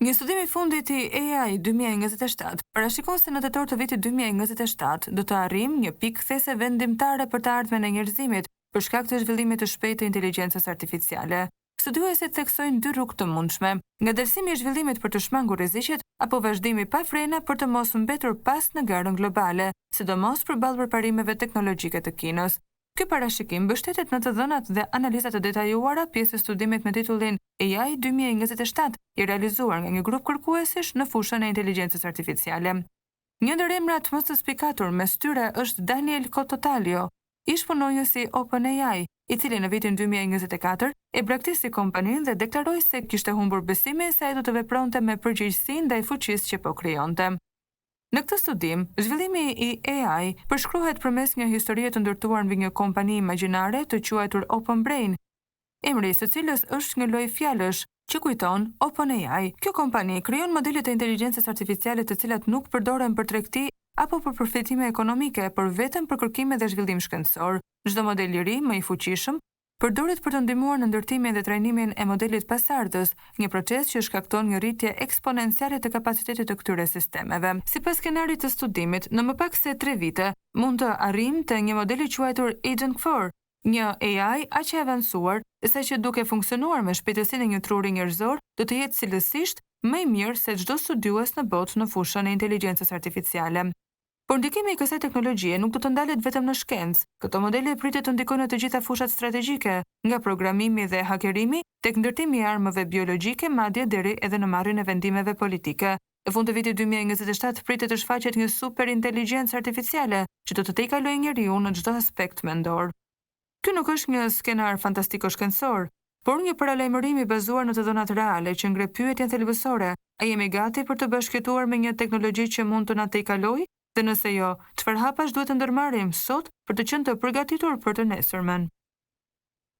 Një studim i fundit i AI 2027 parashikon se në tetor të vitit 2027 do të arrijmë një pikë kthese vendimtare për të ardhmen e njerëzimit për shkak të zhvillimit të shpejtë të inteligjencës artificiale. Studiuesit theksojnë dy rrugë të mundshme: ngadalësimi i zhvillimit për të shmangur rreziqet apo vazhdimi pa frena për të mos mbetur pas në garën globale, sidomos përballë përparimeve teknologjike të Kinës. Ky parashikim mbështetet në të dhënat dhe analizat të detajuara pjesë e studimit me titullin AI 2027 i realizuar nga një grup kërkuesish në fushën e inteligjencës artificiale. Një ndër emrat më të spikatur mes tyre është Daniel Cototalio, ish punonjës i OpenAI, i cili në vitin 2024 e braktisi kompaninë dhe deklaroi se kishte humbur besimin se ai do të vepronte me përgjegjësi ndaj fuqisë që po krijonte. Në këtë studim, zhvillimi i AI përshkruhet përmes një historie të ndërtuar mbi një kompani imagjinare të quajtur OpenBrain, emri i së cilës është një lojë fjalësh që kujton OpenAI. Kjo kompani krijon modele të inteligjencës artificiale të cilat nuk përdoren për tregti apo për përfitime ekonomike, por vetëm për kërkime dhe zhvillim shkencor. Çdo model i ri më i fuqishëm përdoret për të ndihmuar në ndërtimin dhe trajnimin e modelit pasardhës, një proces që shkakton një rritje eksponenciale të kapacitetit të këtyre sistemeve. Sipas skenarit të studimit, në më pak se 3 vite mund të arrijmë te një model i quajtur Agent 4, një AI aq e avancuar saqë duke funksionuar me shpejtësinë e një truri njerëzor, do të jetë cilësisht më i mirë se çdo studiues në botë në fushën e inteligjencës artificiale. Por ndikimi i kësaj teknologjie nuk do të ndalet vetëm në shkencë. Këto modele pritet të ndikojnë në të gjitha fushat strategjike, nga programimi dhe hakerimi tek ndërtimi i armëve biologjike, madje deri edhe në marrjen e vendimeve politike. Në fund të vitit 2027 pritet të shfaqet një superinteligencë artificiale që do të tejkalojë njeriu në çdo aspekt mendor. Ky nuk është një skenar fantastiko-shkencor, por një paralajmërim i bazuar në të dhënat reale që ngre pyetjen thelbësore: a jemi gati për të bashkëjetuar me një teknologji që mund të na tejkalojë? Dhe nëse jo, çfarë hapash duhet të ndërmarrim sot për të qenë të përgatitur për të nesërmen?